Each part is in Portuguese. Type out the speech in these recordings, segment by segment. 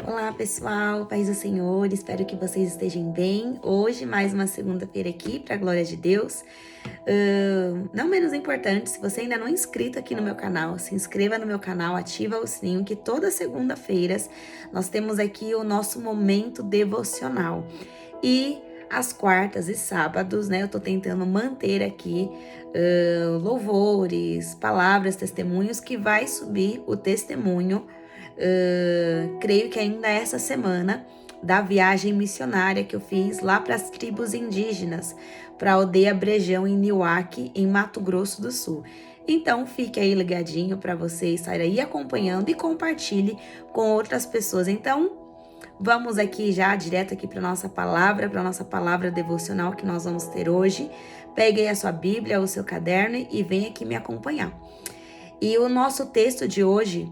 Olá pessoal, paz do Senhor, espero que vocês estejam bem. Hoje mais uma segunda-feira aqui, para a glória de Deus. Não menos importante, se você ainda não é inscrito aqui no meu canal, se inscreva no meu canal, ativa o sininho, que todas segunda-feiras nós temos aqui o nosso momento devocional. E às quartas e sábados, né, eu tô tentando manter aqui louvores, palavras, testemunhos, que vai subir o testemunho. Creio que ainda essa semana, da viagem missionária que eu fiz lá para as tribos indígenas, para a aldeia Brejão, em Niuaque, em Mato Grosso do Sul. Então, fique aí ligadinho para você estar aí acompanhando e compartilhe com outras pessoas. Então, vamos aqui já direto aqui para nossa palavra devocional que nós vamos ter hoje. Pegue aí a sua Bíblia, o seu caderno e venha aqui me acompanhar. E o nosso texto de hoje,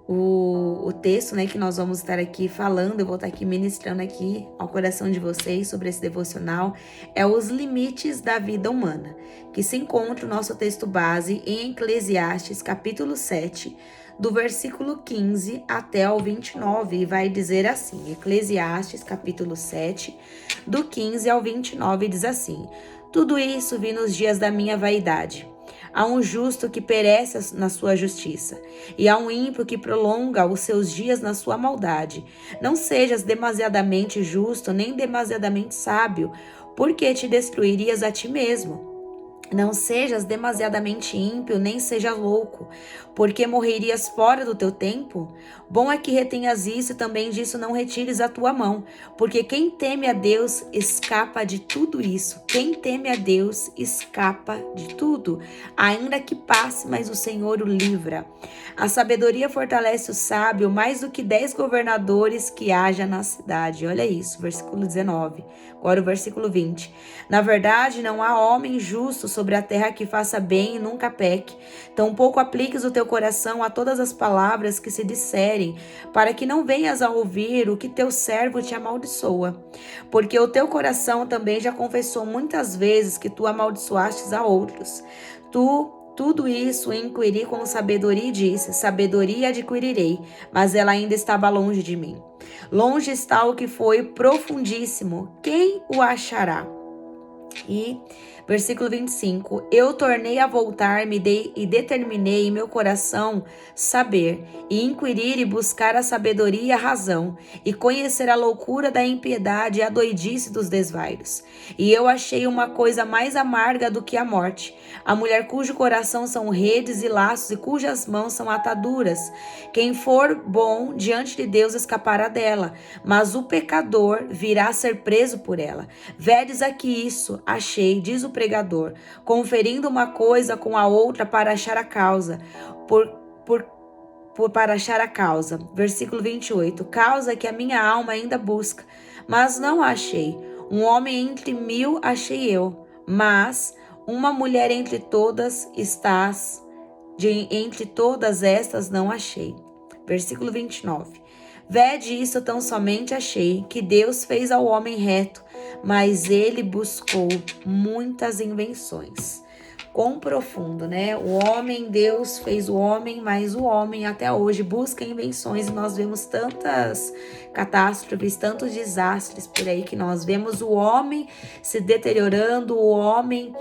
o texto, né, que nós vamos estar aqui falando, eu vou estar aqui ministrando aqui ao coração de vocês sobre esse devocional, é os limites da vida humana, que se encontra o nosso texto base em Eclesiastes, capítulo 7, do versículo 15 até o 29, e vai dizer assim, Eclesiastes, capítulo 7, do 15 ao 29, diz assim: tudo isso vi nos dias da minha vaidade. Há um justo que perece na sua justiça, e há um ímpio que prolonga os seus dias na sua maldade. Não sejas demasiadamente justo, nem demasiadamente sábio, porque te destruirias a ti mesmo. Não sejas demasiadamente ímpio, nem seja louco, porque morrerias fora do teu tempo. Bom é que retenhas isso e também disso não retires a tua mão, porque quem teme a Deus escapa de tudo isso. Quem teme a Deus escapa de tudo, ainda que passe, mas o Senhor o livra. A sabedoria fortalece o sábio mais do que 10 governadores que haja na cidade. Olha isso, versículo 19. Agora o versículo 20. Na verdade, não há homem justo sobre a terra que faça bem e nunca peque. Tampouco apliques o teu coração a todas as palavras que se disserem, para que não venhas a ouvir o que teu servo te amaldiçoa. Porque o teu coração também já confessou muitas vezes que tu amaldiçoastes a outros. Tudo isso inquiri com sabedoria e disse: sabedoria adquirirei, mas ela ainda estava longe de mim. Longe está o que foi profundíssimo, quem o achará? E versículo 25, eu tornei a voltar-me e determinei em meu coração saber, e inquirir e buscar a sabedoria e a razão, e conhecer a loucura da impiedade e a doidice dos desvairos. E eu achei uma coisa mais amarga do que a morte, a mulher cujo coração são redes e laços e cujas mãos são ataduras. Quem for bom diante de Deus escapará dela, mas o pecador virá a ser preso por ela. Vedes aqui isso, achei, diz o pregador, conferindo uma coisa com a outra para achar a causa, para achar a causa. Versículo 28, causa que a minha alma ainda busca, mas não a achei. Um homem entre 1000 achei eu, mas uma mulher entre todas entre todas estas não achei. Versículo 29. Vede isso tão somente achei, que Deus fez ao homem reto, mas ele buscou muitas invenções. Quão profundo, né? Deus fez o homem, mas o homem até hoje busca invenções, e nós vemos tantas catástrofes, tantos desastres por aí, que nós vemos o homem se deteriorando, o homem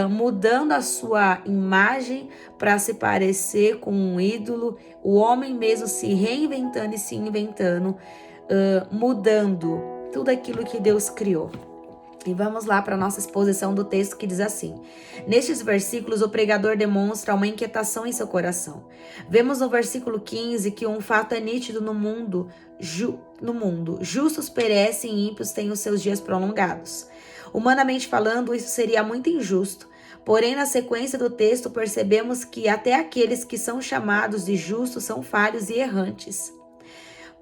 mudando a sua imagem para se parecer com um ídolo, o homem mesmo se reinventando e se inventando, mudando tudo aquilo que Deus criou. E vamos lá para a nossa exposição do texto, que diz assim: nestes versículos o pregador demonstra uma inquietação em seu coração. Vemos no versículo 15 que um fato é nítido no mundo. Justos perecem e ímpios têm os seus dias prolongados. Humanamente falando, isso seria muito injusto. Porém, na sequência do texto, percebemos que até aqueles que são chamados de justos são falhos e errantes.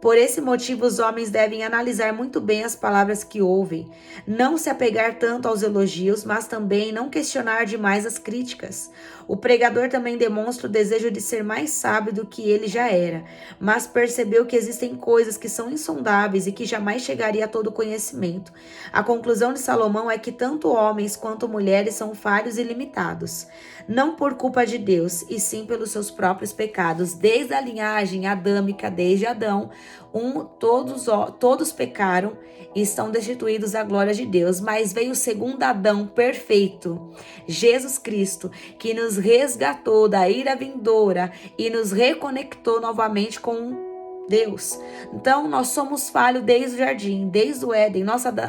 Por esse motivo, os homens devem analisar muito bem as palavras que ouvem, não se apegar tanto aos elogios, mas também não questionar demais as críticas. O pregador também demonstra o desejo de ser mais sábio do que ele já era, mas percebeu que existem coisas que são insondáveis e que jamais chegaria a todo conhecimento. A conclusão de Salomão é que tanto homens quanto mulheres são falhos e limitados, não por culpa de Deus, e sim pelos seus próprios pecados. Desde a linhagem adâmica, desde Adão, Todos pecaram e estão destituídos da glória de Deus, mas veio o segundo Adão perfeito, Jesus Cristo, que nos resgatou da ira vindoura e nos reconectou novamente com Deus. Então nós somos falhos desde o jardim, desde o Éden,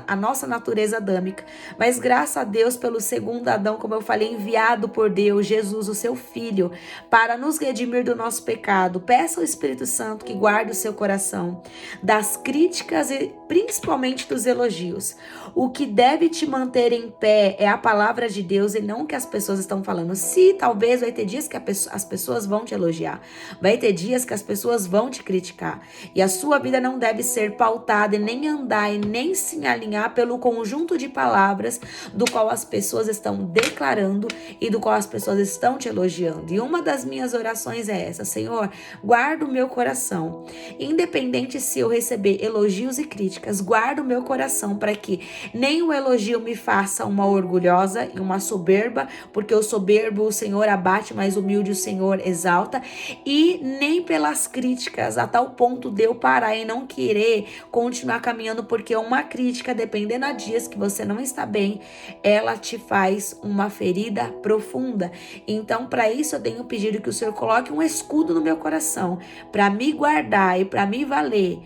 a nossa natureza adâmica, mas graças a Deus pelo segundo Adão, como eu falei, enviado por Deus, Jesus, o seu Filho, para nos redimir do nosso pecado. Peça ao Espírito Santo que guarde o seu coração das críticas e principalmente dos elogios. O que deve te manter em pé é a palavra de Deus e não o que as pessoas estão falando. Se talvez vai ter dias que as pessoas vão te elogiar, vai ter dias que as pessoas vão te criticar. E a sua vida não deve ser pautada e nem andar e nem se alinhar pelo conjunto de palavras do qual as pessoas estão declarando e do qual as pessoas estão te elogiando. E uma das minhas orações é essa: Senhor, guarda o meu coração. Independente se eu receber elogios e críticas, guarda o meu coração para que nem o elogio me faça uma orgulhosa e uma soberba, porque o soberbo o Senhor abate, mas o humilde o Senhor exalta, e nem pelas críticas a tal ponto de eu parar e não querer continuar caminhando, porque uma crítica, dependendo a dias que você não está bem, ela te faz uma ferida profunda. Então, para isso eu tenho pedido que o Senhor coloque um escudo no meu coração, para me guardar e para me valer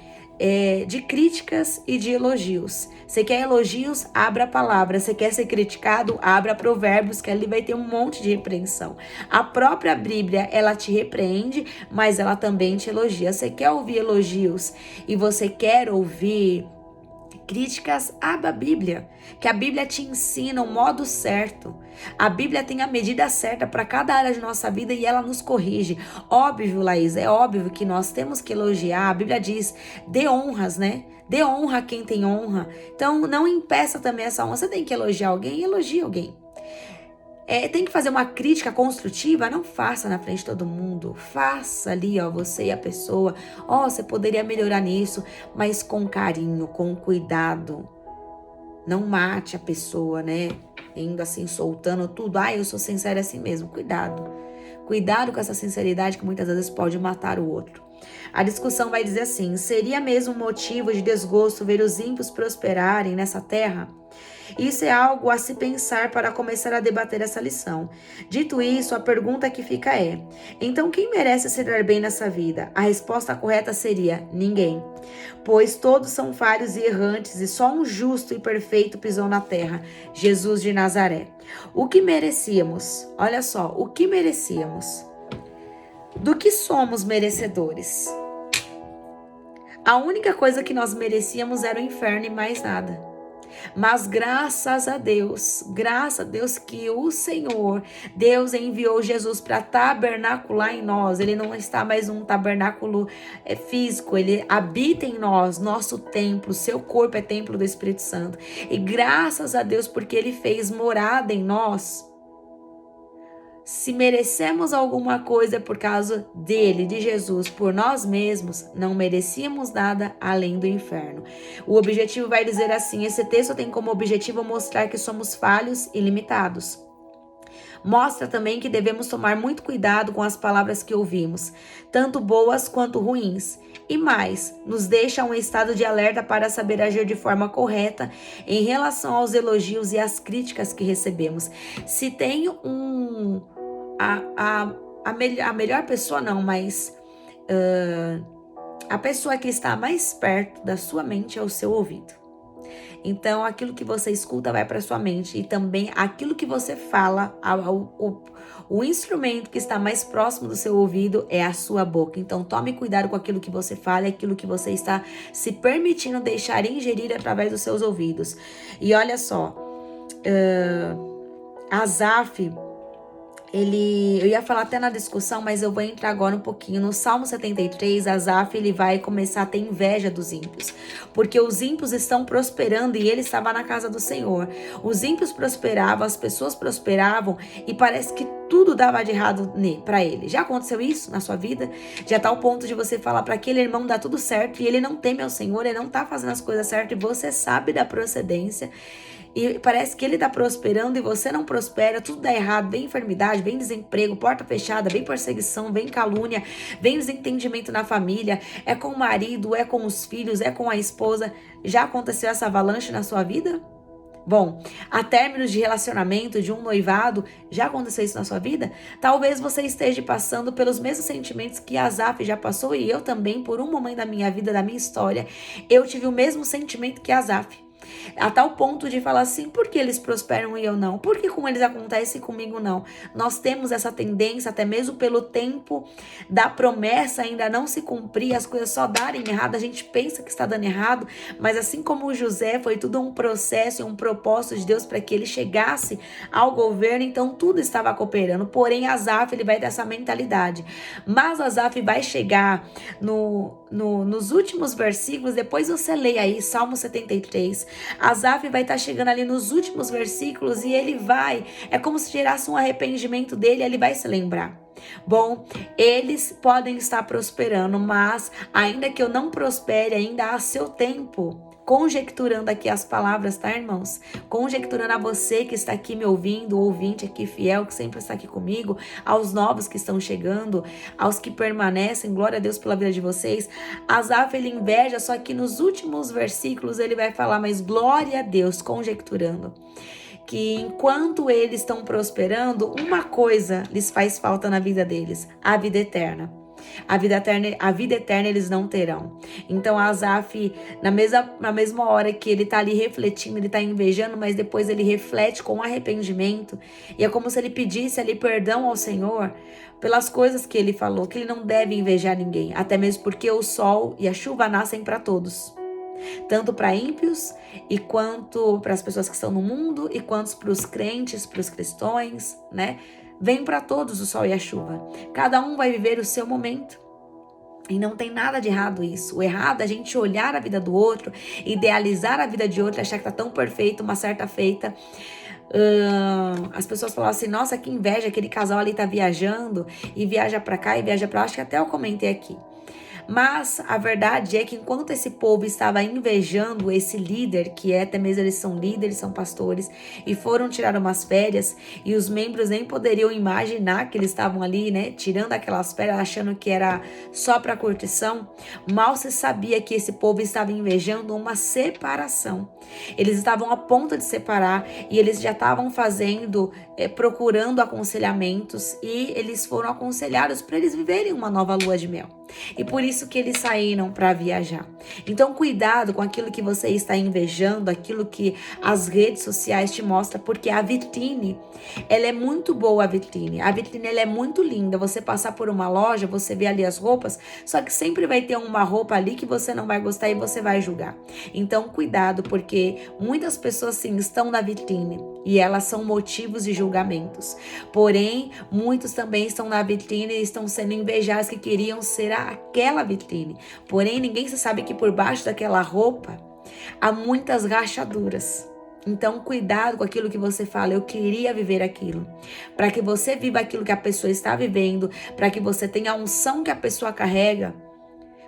de críticas e de elogios. Você quer elogios? Abra a palavra. Você quer ser criticado? Abra Provérbios, que ali vai ter um monte de repreensão. A própria Bíblia, ela te repreende, mas ela também te elogia. Você quer ouvir elogios e você quer ouvir críticas? Abra a Bíblia, que a Bíblia te ensina o modo certo. A Bíblia tem a medida certa para cada área de nossa vida e ela nos corrige. Óbvio, Laís, é óbvio que nós temos que elogiar. A Bíblia diz, dê honras, né? Dê honra a quem tem honra. Então, não impeça também essa honra. Você tem que elogiar alguém, elogie alguém. Tem que fazer uma crítica construtiva? Não faça na frente de todo mundo. Faça ali, ó, você e a pessoa. Você poderia melhorar nisso, mas com carinho, com cuidado. Não mate a pessoa, né? Indo assim, soltando tudo. Eu sou sincera assim mesmo. Cuidado. Cuidado com essa sinceridade que muitas vezes pode matar o outro. A discussão vai dizer assim: seria mesmo motivo de desgosto ver os ímpios prosperarem nessa terra? Isso é algo a se pensar para começar a debater essa lição. Dito isso, a pergunta que fica é: então quem merece se dar bem nessa vida? A resposta correta seria: ninguém. Pois todos são falhos e errantes e só um justo e perfeito pisou na terra, Jesus de Nazaré. O que merecíamos? Olha só, o que merecíamos? Do que somos merecedores? A única coisa que nós merecíamos era o inferno e mais nada. Mas graças a Deus que o Senhor, Deus enviou Jesus para tabernacular em nós. Ele não está mais num tabernáculo físico, ele habita em nós, nosso templo, seu corpo é templo do Espírito Santo. E graças a Deus porque ele fez morada em nós. Se merecemos alguma coisa por causa dele, de Jesus, por nós mesmos, não merecíamos nada além do inferno. O objetivo vai dizer assim, esse texto tem como objetivo mostrar que somos falhos e limitados. Mostra também que devemos tomar muito cuidado com as palavras que ouvimos, tanto boas quanto ruins. E mais, nos deixa um estado de alerta para saber agir de forma correta em relação aos elogios e às críticas que recebemos. Se tem a melhor pessoa não, mas a pessoa que está mais perto da sua mente é o seu ouvido. Então, aquilo que você escuta vai para sua mente e também aquilo que você fala, o instrumento que está mais próximo do seu ouvido é a sua boca. Então, tome cuidado com aquilo que você fala e aquilo que você está se permitindo deixar ingerir através dos seus ouvidos. E olha só, Asaf, eu ia falar até na discussão, mas eu vou entrar agora um pouquinho. No Salmo 73, Asaf, ele vai começar a ter inveja dos ímpios, porque os ímpios estão prosperando e ele estava na casa do Senhor. Os ímpios prosperavam, as pessoas prosperavam e parece que tudo dava de errado para ele. Já aconteceu isso na sua vida? Já tá ao ponto de você falar para aquele irmão dá tudo certo e ele não teme ao Senhor, ele não tá fazendo as coisas certas e você sabe da procedência. E parece que ele tá prosperando e você não prospera, tudo dá errado, vem enfermidade, vem desemprego, porta fechada, vem perseguição, vem calúnia, vem desentendimento na família, é com o marido, é com os filhos, é com a esposa. Já aconteceu essa avalanche na sua vida? Bom, a términos de relacionamento, de um noivado, já aconteceu isso na sua vida? Talvez você esteja passando pelos mesmos sentimentos que Asaf já passou e eu também, por um momento da minha vida, da minha história, eu tive o mesmo sentimento que Asaf. A tal ponto de falar assim, por que eles prosperam e eu não? Por que com eles acontece e comigo não? Nós temos essa tendência, até mesmo pelo tempo da promessa ainda não se cumprir, as coisas só darem errado, a gente pensa que está dando errado, mas assim como o José, foi tudo um processo e um propósito de Deus para que ele chegasse ao governo, então tudo estava cooperando. Porém, Asaf, ele vai ter essa mentalidade. Mas Asaf vai chegar nos últimos versículos, depois você leia aí, Salmo 73, Asaf vai estar chegando ali nos últimos versículos e ele vai, é como se gerasse um arrependimento dele, ele vai se lembrar. Bom, eles podem estar prosperando, mas ainda que eu não prospere, ainda há seu tempo. Conjecturando aqui as palavras, tá, irmãos? Conjecturando a você que está aqui me ouvindo, o ouvinte aqui fiel, que sempre está aqui comigo, aos novos que estão chegando, aos que permanecem, glória a Deus pela vida de vocês. Asaf, ele inveja, só que nos últimos versículos ele vai falar, mas glória a Deus, conjecturando, que enquanto eles estão prosperando, uma coisa lhes faz falta na vida deles, a vida eterna. A vida eterna eles não terão. Então Asaf, na mesma hora que ele está ali refletindo, ele está invejando, mas depois ele reflete com arrependimento. E é como se ele pedisse ali perdão ao Senhor pelas coisas que ele falou, que ele não deve invejar ninguém, até mesmo porque o sol e a chuva nascem para todos. Tanto para ímpios, e quanto para as pessoas que estão no mundo, e quanto para os crentes, para os cristãos, né? Vem para todos o sol e a chuva. Cada um vai viver o seu momento. E não tem nada de errado isso. O errado é a gente olhar a vida do outro, idealizar a vida de outro, achar que tá tão perfeito, uma certa feita. As pessoas falam assim, nossa, que inveja, aquele casal ali tá viajando, e viaja para cá e viaja para lá. Acho que até eu comentei aqui. Mas a verdade é que enquanto esse povo estava invejando esse líder, que até mesmo eles são líderes, são pastores, e foram tirar umas férias, e os membros nem poderiam imaginar que eles estavam ali, né, tirando aquelas férias, achando que era só para curtição, mal se sabia que esse povo estava invejando uma separação. Eles estavam a ponto de separar, e eles já estavam procurando aconselhamentos, e eles foram aconselhados para eles viverem uma nova lua de mel. E por isso que eles saíram para viajar. Então cuidado com aquilo que você está invejando, aquilo que as redes sociais te mostram, porque a vitrine, ela é muito boa, a vitrine ela é muito linda. Você passar por uma loja, você vê ali as roupas, só que sempre vai ter uma roupa ali que você não vai gostar e você vai julgar. Então cuidado, porque muitas pessoas sim estão na vitrine e elas são motivos de julgamentos. Porém, muitos também estão na vitrine e estão sendo invejados, que queriam ser aquela vitrine. Porém, ninguém se sabe que por baixo daquela roupa há muitas rachaduras. Então, cuidado com aquilo que você fala. Eu queria viver aquilo. Para que você viva aquilo que a pessoa está vivendo, para que você tenha a unção que a pessoa carrega,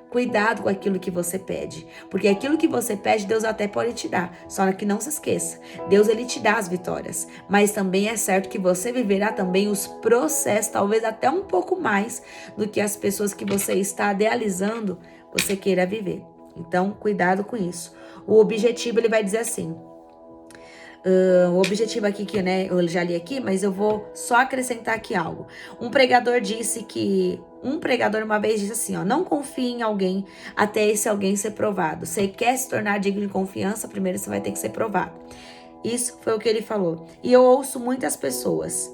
cuidado com aquilo que você pede. Porque aquilo que você pede, Deus até pode te dar. Só que não se esqueça, Deus ele te dá as vitórias. Mas também é certo que você viverá também os processos, talvez até um pouco mais do que as pessoas que você está idealizando, você queira viver. Então, cuidado com isso. O objetivo, ele vai dizer assim... o objetivo aqui que, né, eu já li aqui, mas eu vou só acrescentar aqui algo. Um pregador uma vez disse assim, ó, não confie em alguém até esse alguém ser provado. Você quer se tornar digno de confiança, primeiro você vai ter que ser provado. Isso foi o que ele falou. E eu ouço muitas pessoas.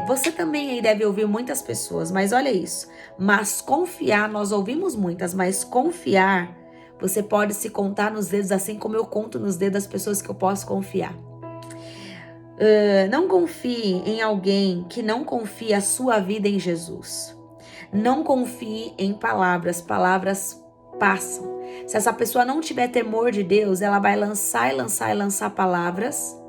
Você também aí deve ouvir muitas pessoas, mas olha isso. Mas confiar, nós ouvimos muitas, mas confiar, você pode se contar nos dedos, assim como eu conto nos dedos das pessoas que eu posso confiar. Não confie em alguém que não confia a sua vida em Jesus. Não confie em palavras passam. Se essa pessoa não tiver temor de Deus, ela vai lançar palavras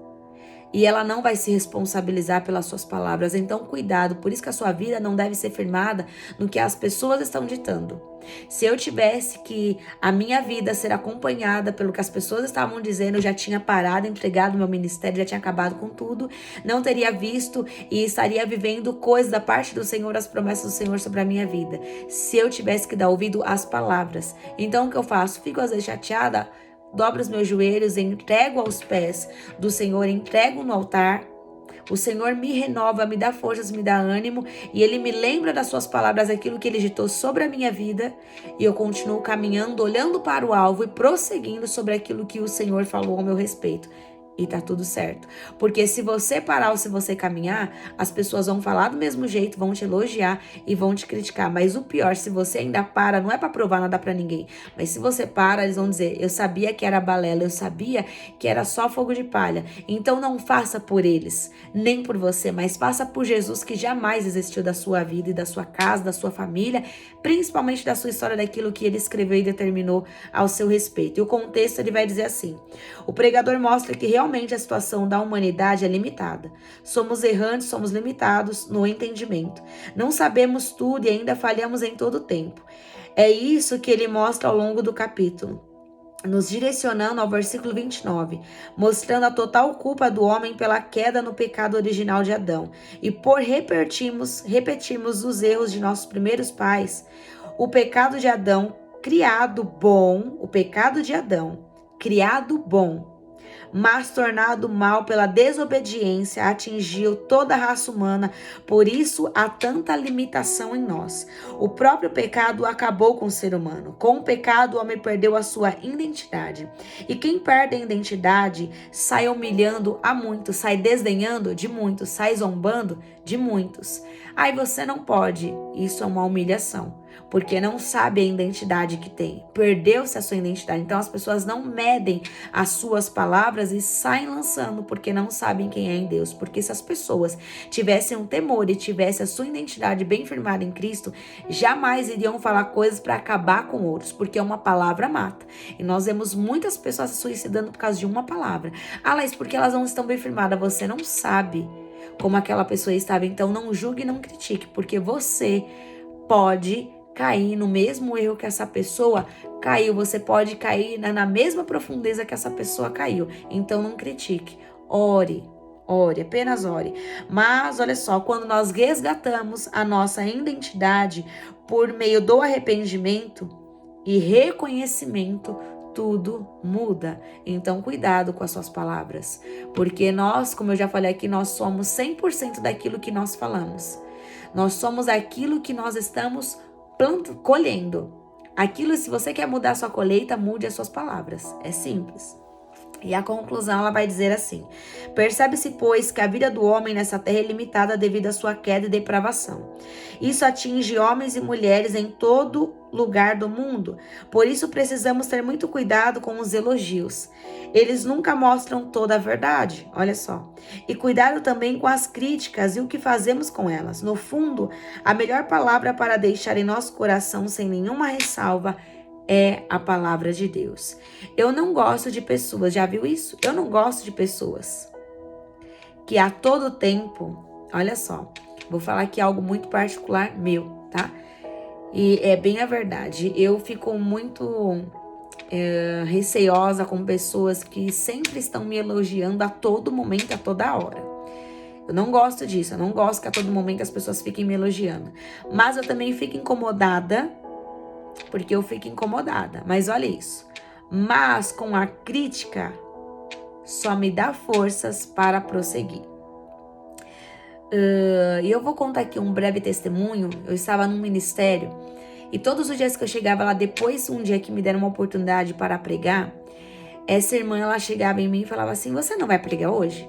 e ela não vai se responsabilizar pelas suas palavras. Então, cuidado. Por isso que a sua vida não deve ser firmada no que as pessoas estão ditando. Se eu tivesse que a minha vida ser acompanhada pelo que as pessoas estavam dizendo, eu já tinha parado, entregado meu ministério, já tinha acabado com tudo, não teria visto e estaria vivendo coisas da parte do Senhor, as promessas do Senhor sobre a minha vida. Se eu tivesse que dar ouvido às palavras. Então, o que eu faço? Fico às vezes chateada, dobro os meus joelhos, entrego aos pés do Senhor, entrego no altar. O Senhor me renova, me dá forças, me dá ânimo, e Ele me lembra das suas palavras, aquilo que Ele ditou sobre a minha vida, e eu continuo caminhando, olhando para o alvo e prosseguindo sobre aquilo que o Senhor falou ao meu respeito. E tá tudo certo. Porque se você parar ou se você caminhar, as pessoas vão falar do mesmo jeito, vão te elogiar e vão te criticar. Mas o pior, se você ainda para, não é pra provar nada pra ninguém. Mas se você para, eles vão dizer, eu sabia que era balela, eu sabia que era só fogo de palha. Então não faça por eles, nem por você, mas faça por Jesus, que jamais desistiu da sua vida e da sua casa, da sua família, principalmente da sua história, daquilo que ele escreveu e determinou ao seu respeito. E o contexto, ele vai dizer assim, o pregador mostra que realmente a situação da humanidade é limitada. Somos errantes, somos limitados no entendimento. Não sabemos tudo e ainda falhamos em todo o tempo. É isso que ele mostra ao longo do capítulo, nos direcionando ao versículo 29, mostrando a total culpa do homem pela queda no pecado original de Adão. E por repetirmos os erros de nossos primeiros pais, o pecado de Adão, criado bom, mas tornado mal pela desobediência, atingiu toda a raça humana, por isso há tanta limitação em nós. O próprio pecado acabou com o ser humano. Com o pecado, o homem perdeu a sua identidade. E quem perde a identidade sai humilhando a muitos, sai desdenhando de muitos, sai zombando de muitos. Aí você não pode, isso é uma humilhação, porque não sabe a identidade que tem, perdeu-se a sua identidade. Então as pessoas não medem as suas palavras e saem lançando, porque não sabem quem é em Deus. Porque se as pessoas tivessem um temor e tivessem a sua identidade bem firmada em Cristo, jamais iriam falar coisas para acabar com outros, porque uma palavra mata. E nós vemos muitas pessoas se suicidando por causa de uma palavra. Laís, porque elas não estão bem firmadas, você não sabe como aquela pessoa estava. Então não julgue e não critique, porque você pode cair no mesmo erro que essa pessoa caiu, você pode cair na mesma profundeza que essa pessoa caiu. Então não critique, ore, apenas ore. Mas olha só, quando nós resgatamos a nossa identidade por meio do arrependimento e reconhecimento, tudo muda. Então cuidado com as suas palavras, porque nós, como eu já falei aqui, nós somos 100% daquilo que nós falamos. Nós somos aquilo que nós estamos colhendo. Aquilo, se você quer mudar a sua colheita, mude as suas palavras. É simples. E a conclusão, ela vai dizer assim: percebe-se, pois, que a vida do homem nessa terra é limitada devido à sua queda e depravação. Isso atinge homens e mulheres em todo lugar do mundo. Por isso precisamos ter muito cuidado com os elogios. Eles nunca mostram toda a verdade, olha só. E cuidado também com as críticas e o que fazemos com elas. No fundo, a melhor palavra para deixar em nosso coração sem nenhuma ressalva é a palavra de Deus. Eu não gosto de pessoas, já viu isso? Eu não gosto de pessoas que a todo tempo, olha só, vou falar aqui algo muito particular meu, tá? E é bem a verdade. Eu fico muito receosa com pessoas que sempre estão me elogiando a todo momento, a toda hora. Eu não gosto disso, eu não gosto que a todo momento as pessoas fiquem me elogiando. Mas eu também fico incomodada, porque eu fico incomodada. Mas olha isso. Mas com a crítica, só me dá forças para prosseguir. E eu vou contar aqui um breve testemunho. Eu estava num ministério e todos os dias que eu chegava lá, depois um dia que me deram uma oportunidade para pregar, essa irmã, ela chegava em mim e falava assim: você não vai pregar hoje?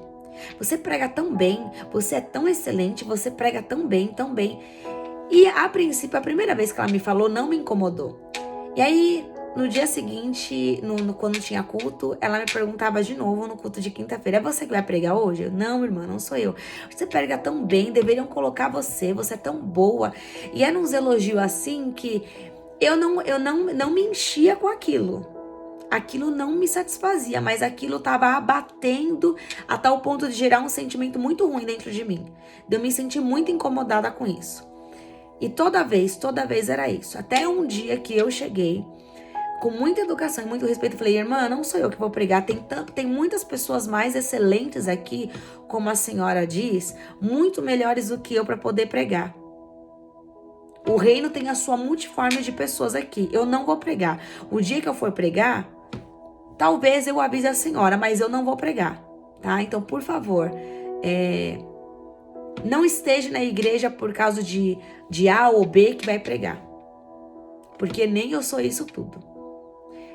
Você prega tão bem, você é tão excelente, você prega tão bem, tão bem. E a princípio, a primeira vez que ela me falou, não me incomodou. E aí, no dia seguinte, quando tinha culto, ela me perguntava de novo no culto de quinta-feira: é você que vai pregar hoje? Eu: não, irmã, não sou eu. Você prega tão bem, deveriam colocar você é tão boa. E era uns elogios assim que eu não me enchia com aquilo. aquilo não me satisfazia, mas aquilo estava abatendo a tal ponto de gerar um sentimento muito ruim dentro de mim. De eu me sentir muito incomodada com isso. E toda vez era isso. Até um dia que eu cheguei, com muita educação e muito respeito, falei, irmã, não sou eu que vou pregar, tem muitas pessoas mais excelentes aqui, como a senhora diz, muito melhores do que eu para poder pregar. O reino tem a sua multiforme de pessoas aqui, eu não vou pregar. O dia que eu for pregar, talvez eu avise a senhora, mas eu não vou pregar, tá? Então, por favor, não esteja na igreja por causa de A ou B que vai pregar, porque nem eu sou isso tudo.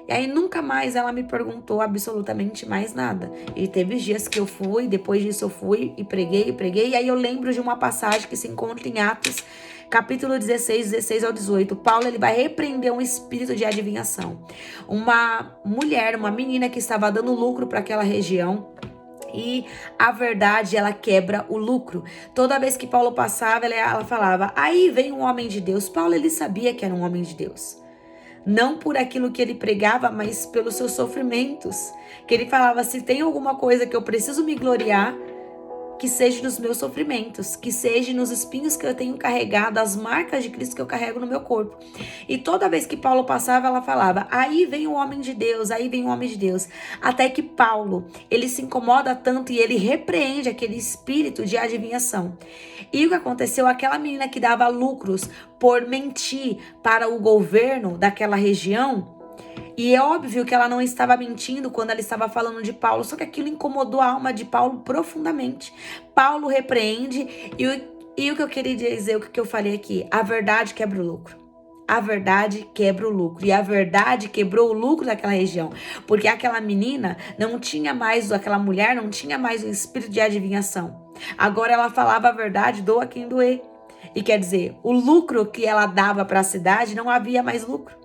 E aí nunca mais ela me perguntou absolutamente mais nada. E teve dias que eu fui, depois disso eu fui e preguei. E aí eu lembro de uma passagem que se encontra em Atos, capítulo 16 ao 18. Paulo, ele vai repreender um espírito de adivinhação. Uma mulher, uma menina que estava dando lucro para aquela região. E a verdade, ela quebra o lucro. Toda vez que Paulo passava, ela falava, aí vem um homem de Deus. Paulo, ele sabia que era um homem de Deus. Não por aquilo que ele pregava, mas pelos seus sofrimentos. Que ele falava, se tem alguma coisa que eu preciso me gloriar, que seja nos meus sofrimentos, que seja nos espinhos que eu tenho carregado, as marcas de Cristo que eu carrego no meu corpo. E toda vez que Paulo passava, ela falava, aí vem o homem de Deus, aí vem o homem de Deus. Até que Paulo, ele se incomoda tanto e ele repreende aquele espírito de adivinhação. E o que aconteceu? Aquela menina que dava lucros por mentir para o governo daquela região, e é óbvio que ela não estava mentindo quando ela estava falando de Paulo, só que aquilo incomodou a alma de Paulo profundamente. Paulo repreende, e o que eu queria dizer, o que eu falei aqui, a verdade quebra o lucro. A verdade quebra o lucro. E a verdade quebrou o lucro daquela região. Porque aquela menina não tinha mais, aquela mulher não tinha mais o espírito de adivinhação. Agora ela falava a verdade, doa quem doer. E quer dizer, o lucro que ela dava para a cidade, não havia mais lucro.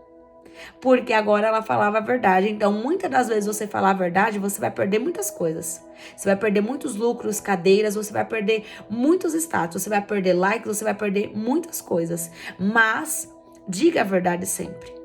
Porque agora ela falava a verdade. Então, muitas das vezes você falar a verdade, você vai perder muitas coisas. Você vai perder muitos lucros, cadeiras, você vai perder muitos status, você vai perder likes, você vai perder muitas coisas. Mas diga a verdade sempre.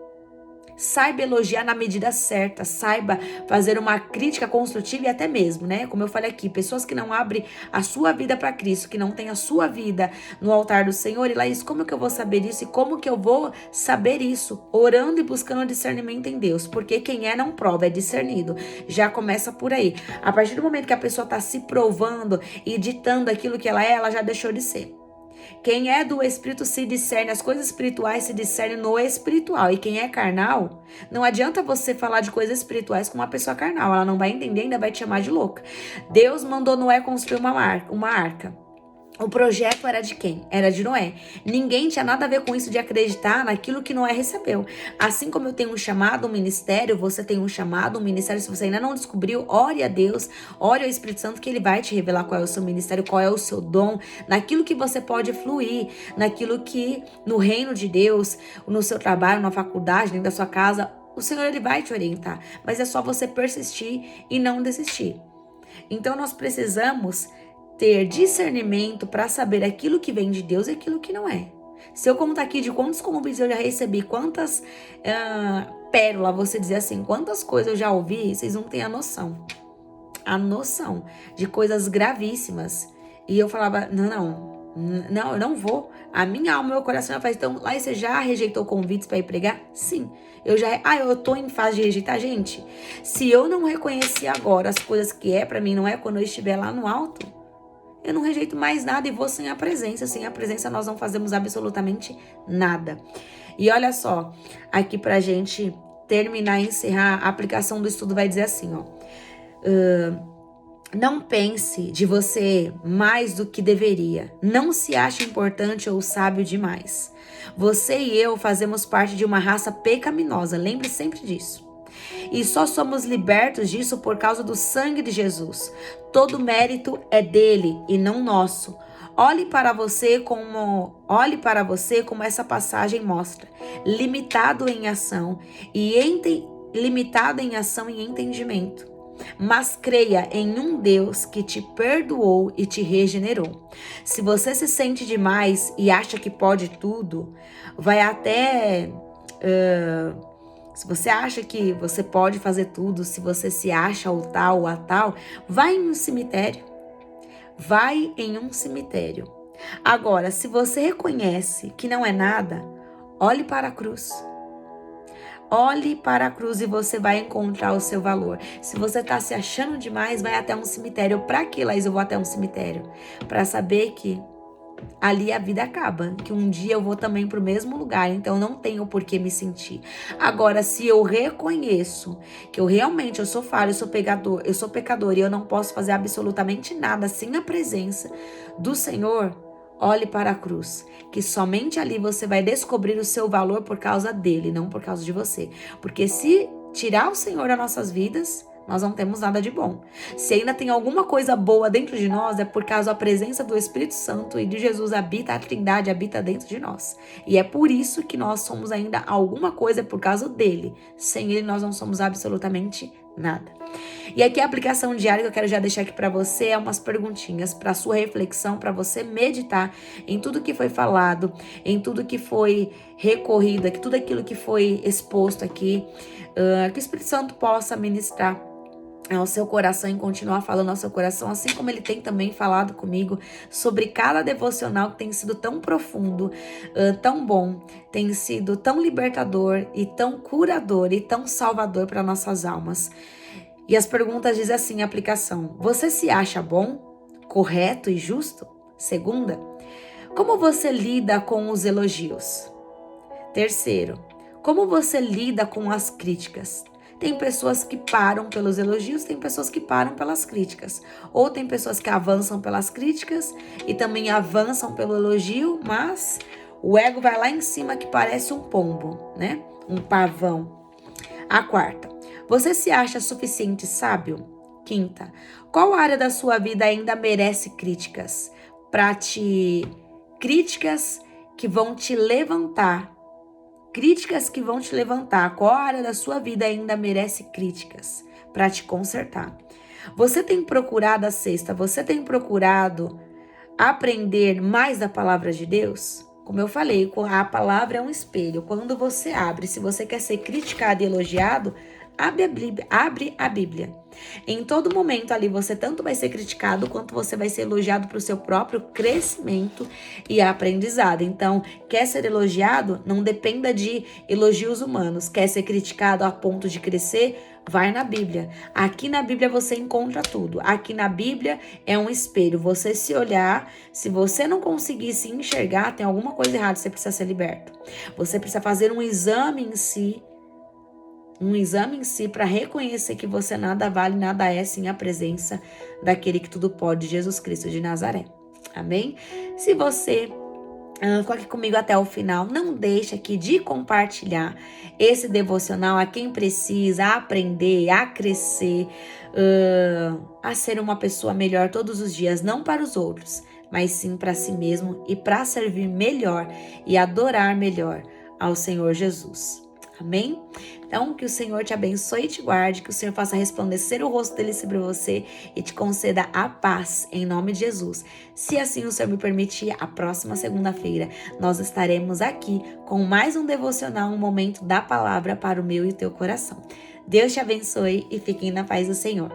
Saiba elogiar na medida certa, saiba fazer uma crítica construtiva e até mesmo, né? Como eu falei aqui, pessoas que não abrem a sua vida para Cristo, que não têm a sua vida no altar do Senhor, e Laís, como que eu vou saber isso? E como que eu vou saber isso? Orando e buscando discernimento em Deus, porque quem é não prova, é discernido. Já começa por aí. A partir do momento que a pessoa está se provando e ditando aquilo que ela já deixou de ser. Quem é do Espírito se discerne, as coisas espirituais se discernem no espiritual. E quem é carnal, não adianta você falar de coisas espirituais com uma pessoa carnal. Ela não vai entender, ainda vai te chamar de louca. Deus mandou Noé construir uma arca. O projeto era de quem? Era de Noé. Ninguém tinha nada a ver com isso de acreditar naquilo que Noé recebeu. Assim como eu tenho um chamado, um ministério, você tem um chamado, um ministério. Se você ainda não descobriu, ore a Deus, ore ao Espírito Santo, que Ele vai te revelar qual é o seu ministério, qual é o seu dom, naquilo que você pode fluir, naquilo que no reino de Deus, no seu trabalho, na faculdade, dentro da sua casa, o Senhor Ele vai te orientar. Mas é só você persistir e não desistir. Então nós precisamos ter discernimento para saber aquilo que vem de Deus e aquilo que não é. Se eu contar aqui de quantos convites eu já recebi, quantas pérolas, você dizer assim, quantas coisas eu já ouvi, vocês não têm a noção. A noção de coisas gravíssimas. E eu falava, não, eu não vou. A minha alma, meu coração faz, então, lá você já rejeitou convites para ir pregar? Sim. Eu tô em fase de rejeitar, gente. Se eu não reconhecer agora as coisas que é para mim, não é quando eu estiver lá no alto, eu não rejeito mais nada e vou sem a presença. Sem a presença nós não fazemos absolutamente nada. E olha só, aqui pra gente terminar e encerrar, a aplicação do estudo vai dizer assim, ó. Não pense de você mais do que deveria. Não se ache importante ou sábio demais. Você e eu fazemos parte de uma raça pecaminosa. Lembre sempre disso. E só somos libertos disso por causa do sangue de Jesus. Todo mérito é dele e não nosso. Olhe para você como essa passagem mostra. Limitado em ação e entendimento. Mas creia em um Deus que te perdoou e te regenerou. Se você se sente demais e acha que pode tudo, vai até Se você acha que você pode fazer tudo, se você se acha o tal ou a tal, vai em um cemitério. Vai em um cemitério. Agora, se você reconhece que não é nada, olhe para a cruz. Olhe para a cruz e você vai encontrar o seu valor. Se você está se achando demais, vai até um cemitério. Para que, Laís, eu vou até um cemitério? Para saber que ali a vida acaba, que um dia eu vou também para o mesmo lugar, então não tenho por que me sentir. Agora, se eu reconheço que eu sou falho, eu sou pecador e eu não posso fazer absolutamente nada sem a presença do Senhor, olhe para a cruz, que somente ali você vai descobrir o seu valor por causa dele, não por causa de você. Porque se tirar o Senhor das nossas vidas, nós não temos nada de bom. Se ainda tem alguma coisa boa dentro de nós, é por causa da presença do Espírito Santo e de Jesus habita, a Trindade habita dentro de nós. E é por isso que nós somos ainda alguma coisa, é por causa dele. Sem ele, nós não somos absolutamente nada. E aqui a aplicação diária que eu quero já deixar aqui para você é umas perguntinhas para sua reflexão, para você meditar em tudo que foi falado, em tudo que foi recorrido, aqui, tudo aquilo que foi exposto aqui, que o Espírito Santo possa ministrar ao seu coração e continuar falando ao seu coração, assim como ele tem também falado comigo sobre cada devocional que tem sido tão profundo, tão bom, tem sido tão libertador e tão curador e tão salvador para nossas almas. E as perguntas dizem assim, aplicação: você se acha bom, correto e justo? Segunda, como você lida com os elogios? Terceiro, como você lida com as críticas? Tem pessoas que param pelos elogios, tem pessoas que param pelas críticas. Ou tem pessoas que avançam pelas críticas e também avançam pelo elogio, mas o ego vai lá em cima que parece um pombo, né? Um pavão. A quarta, você se acha suficiente sábio? Quinta, qual área da sua vida ainda merece críticas? Críticas que vão te levantar. Críticas que vão te levantar. Qual área da sua vida ainda merece críticas para te consertar? Você tem procurado você tem procurado aprender mais da palavra de Deus? Como eu falei, a palavra é um espelho. Quando você abre, se você quer ser criticado e elogiado, abre a Bíblia. Em todo momento ali você tanto vai ser criticado quanto você vai ser elogiado para o seu próprio crescimento e aprendizado. Então, quer ser elogiado? Não dependa de elogios humanos. Quer ser criticado a ponto de crescer? Vai na Bíblia. Aqui na Bíblia você encontra tudo. Aqui na Bíblia é um espelho. Você se olhar, se você não conseguir se enxergar, tem alguma coisa errada, você precisa ser liberto. Você precisa fazer um exame em si para reconhecer que você nada vale, nada é sem a presença daquele que tudo pode, Jesus Cristo de Nazaré. Amém? Se você ficou aqui comigo até o final, não deixe aqui de compartilhar esse devocional a quem precisa aprender, a crescer, a ser uma pessoa melhor todos os dias, não para os outros, mas sim para si mesmo e para servir melhor e adorar melhor ao Senhor Jesus. Amém? Então, que o Senhor te abençoe e te guarde, que o Senhor faça resplandecer o rosto dele sobre você e te conceda a paz, em nome de Jesus. Se assim o Senhor me permitir, a próxima segunda-feira nós estaremos aqui com mais um devocional, um momento da palavra para o meu e o teu coração. Deus te abençoe e fiquem na paz do Senhor.